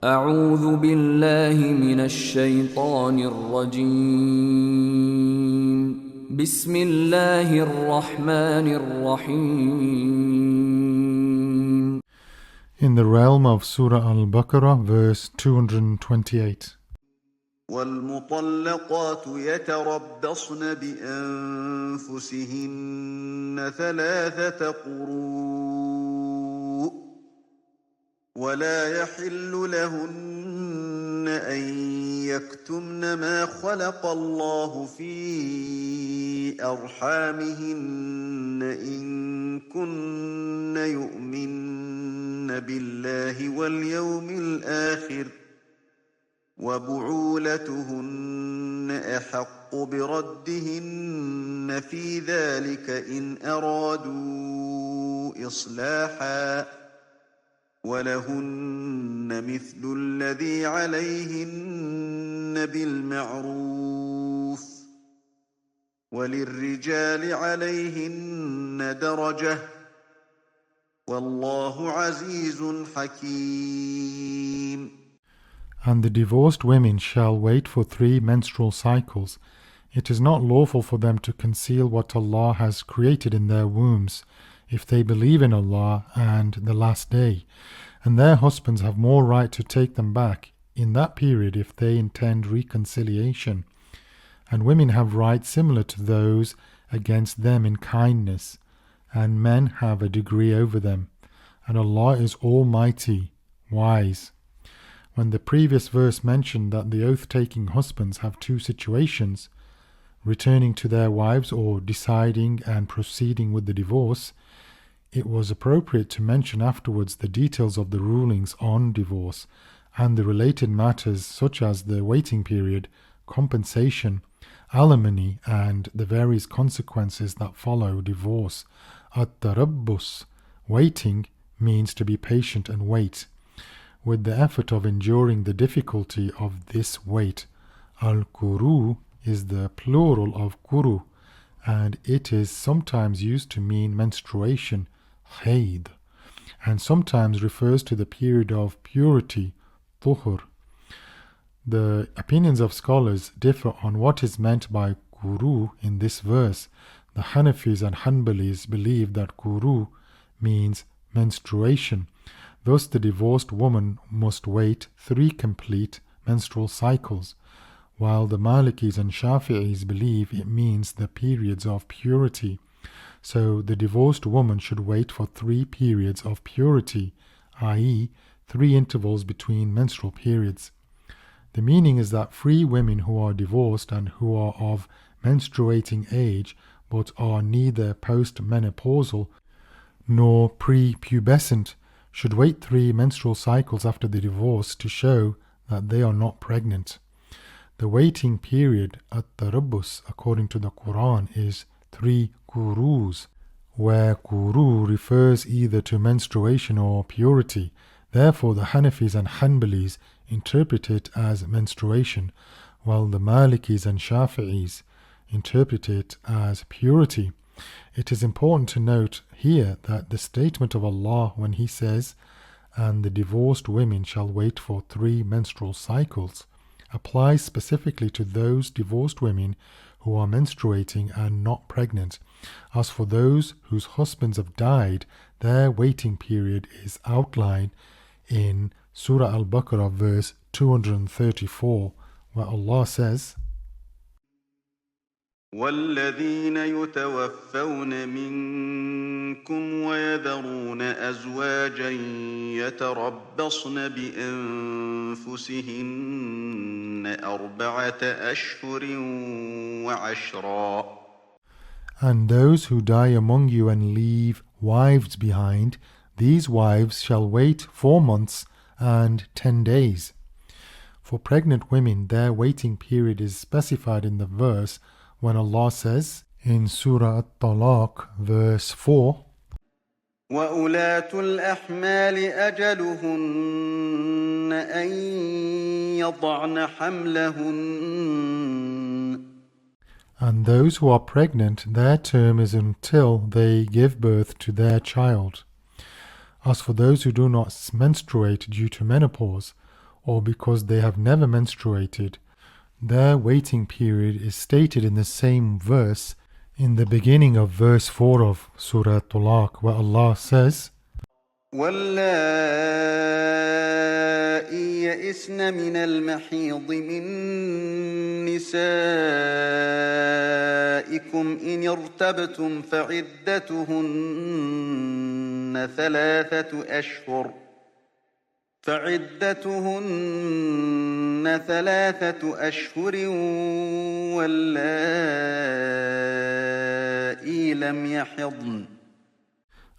أعوذ بالله من الشيطان الرجيم بسم الله الرحمن الرحيم. In the realm of Surah Al-Baqarah, verse 228. والمطلقات يتربصن بأنفسهن ثلاثة قروء ولا يحل لهن أن يكتمن ما خلق الله في أرحامهن إن كن يؤمن بالله واليوم الآخر وبعولتهن أحق بردهن في ذلك إن أرادوا إصلاحا ولهن مثل الذي عليهن بالمعروف وللرجال عليهن درجة والله عزيز حكيم. And the divorced women shall wait for 3 menstrual cycles. It is not lawful for them to conceal what Allah has created in their wombs, if they believe in Allah and the last day, and their husbands have more right to take them back in that period if they intend reconciliation. And women have rights similar to those against them in kindness, and men have a degree over them, and Allah is Almighty, wise. When the previous verse mentioned that the oath-taking husbands have 2 situations, returning to their wives or deciding and proceeding with the divorce, it was appropriate to mention afterwards the details of the rulings on divorce and the related matters such as the waiting period, compensation, alimony, and the various consequences that follow divorce. At-Tarabbus, waiting, means to be patient and wait, with the effort of enduring the difficulty of this wait. Al-Quru is the plural of Quru, and it is sometimes used to mean menstruation, hayd, and sometimes refers to the period of purity, tuhur. The opinions of scholars differ on what is meant by Quru in this verse. The Hanafis and Hanbalis believe that Quru means menstruation. Thus the divorced woman must wait 3 complete menstrual cycles, while the Malikis and Shafi'is believe it means the periods of purity. So the divorced woman should wait for 3 periods of purity, i.e., 3 intervals between menstrual periods. The meaning is that free women who are divorced and who are of menstruating age but are neither post-menopausal nor prepubescent should wait 3 menstrual cycles after the divorce to show that they are not pregnant. The waiting period at Tarabbus, according to the Quran, is 3 qurus, where quru refers either to menstruation or purity. Therefore, the Hanafis and Hanbalis interpret it as menstruation, while the Malikis and Shafi'is interpret it as purity. It is important to note here that the statement of Allah when He says, "And the divorced women shall wait for 3 menstrual cycles," applies specifically to those divorced women who are menstruating and not pregnant. As for those whose husbands have died, their waiting period is outlined in Surah Al-Baqarah verse 234, where Allah says, والذين يتوفون منكم ويذرون أزواجا يتربصن بأنفسهن 4 أشهر وعشرا. And those who die among you and leave wives behind, these wives shall wait 4 months and 10 days. For pregnant women, their waiting period is specified in the verse when Allah says in Surah At-Taqwa verse 4, وَأُولَاتُ الْأَحْمَالِ أَجَلُهُنَّ أَن يَضَعْنَ حَمْلَهُنَّ. And those who are pregnant, their term is until they give birth to their child. As for those who do not menstruate due to menopause, or because they have never menstruated, their waiting period is stated in the same verse in the beginning of verse 4 of Surah At-Talaq, where Allah says, واللائي يئسن من المحيض من نسائكم إن ارتبتم فعدتهن ثلاثة أشهر واللائي لم يحضن.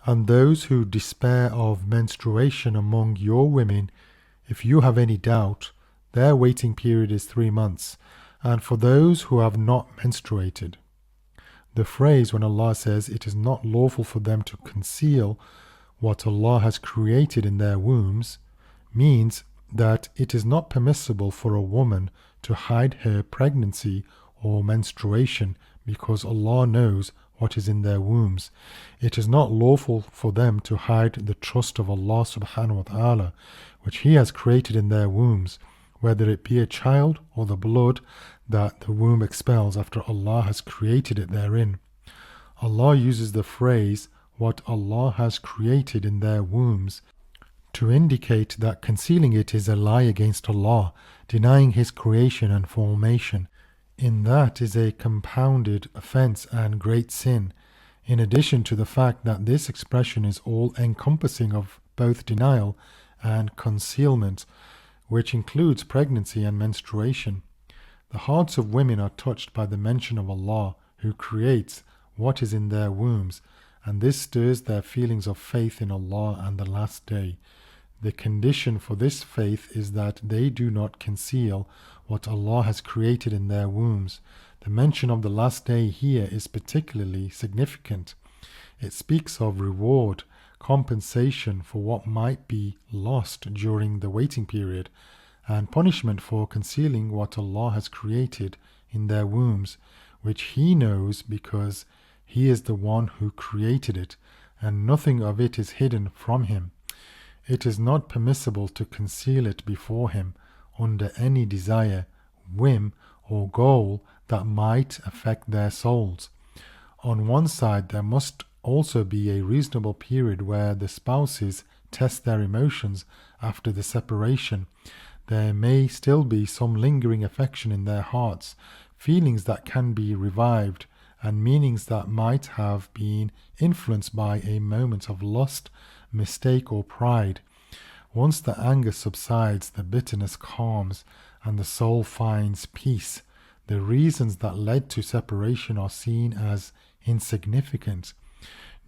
And those who despair of menstruation among your women, if you have any doubt, their waiting period is 3 months, and for those who have not menstruated. The phrase when Allah says it is not lawful for them to conceal what Allah has created in their wombs means that it is not permissible for a woman to hide her pregnancy or menstruation because Allah knows what is in their wombs. It is not lawful for them to hide the trust of Allah subhanahu wa ta'ala, which He has created in their wombs, whether it be a child or the blood that the womb expels after Allah has created it therein. Allah uses the phrase, what Allah has created in their wombs, to indicate that concealing it is a lie against Allah, denying His creation and formation. In that is a compounded offense and great sin, in addition to the fact that this expression is all-encompassing of both denial and concealment, which includes pregnancy and menstruation. The hearts of women are touched by the mention of Allah, who creates what is in their wombs, and this stirs their feelings of faith in Allah and the Last Day. The condition for this faith is that they do not conceal what Allah has created in their wombs. The mention of the Last Day here is particularly significant. It speaks of reward, compensation for what might be lost during the waiting period, and punishment for concealing what Allah has created in their wombs, which He knows because He is the one who created it, and nothing of it is hidden from Him. It is not permissible to conceal it before Him under any desire, whim, or goal that might affect their souls. On one side, there must also be a reasonable period where the spouses test their emotions after the separation. There may still be some lingering affection in their hearts, feelings that can be revived, and meanings that might have been influenced by a moment of lust, mistake, or pride. Once the anger subsides, the bitterness calms, and the soul finds peace. The reasons that led to separation are seen as insignificant.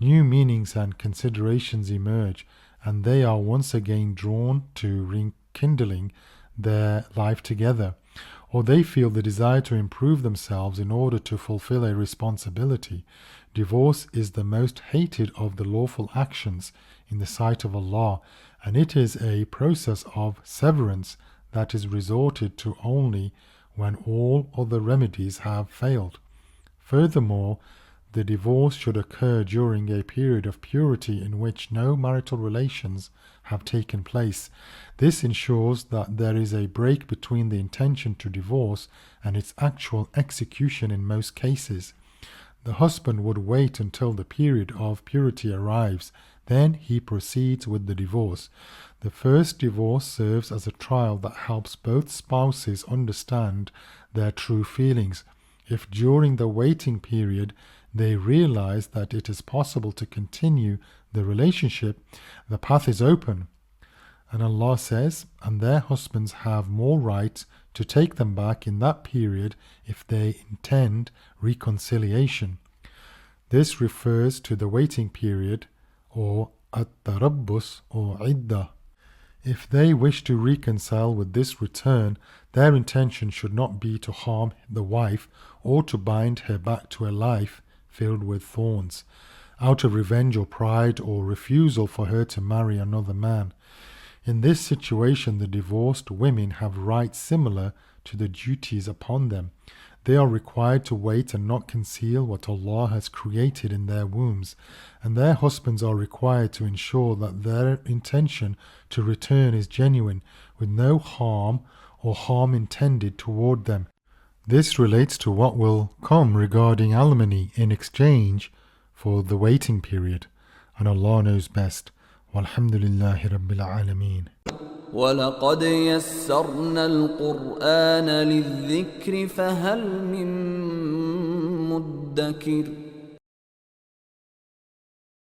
New meanings and considerations emerge, and they are once again drawn to rekindling their life together, or they feel the desire to improve themselves in order to fulfill a responsibility. Divorce is the most hated of the lawful actions in the sight of Allah, and it is a process of severance that is resorted to only when all other remedies have failed. Furthermore, the divorce should occur during a period of purity in which no marital relations have taken place. This ensures that there is a break between the intention to divorce and its actual execution in most cases. The husband would wait until the period of purity arrives, then he proceeds with the divorce. The first divorce serves as a trial that helps both spouses understand their true feelings. If during the waiting period they realize that it is possible to continue the relationship, the path is open. And Allah says, and their husbands have more right to take them back in that period if they intend reconciliation. This refers to the waiting period, or at-tarabbus, or iddah. If they wish to reconcile with this return, their intention should not be to harm the wife or to bind her back to a life filled with thorns, out of revenge or pride or refusal for her to marry another man. In this situation, the divorced women have rights similar to the duties upon them. They are required to wait and not conceal what Allah has created in their wombs, and their husbands are required to ensure that their intention to return is genuine, with no harm or harm intended toward them. This relates to what will come regarding alimony in exchange for the waiting period, and Allah knows best. Walhamdulillahi Rabbil Alameen. وَلَقَدْ يَسَّرْنَا الْقُرْآنَ لِلذِّكْرِ فَهَلْ مِن مُّدَّكِرٍ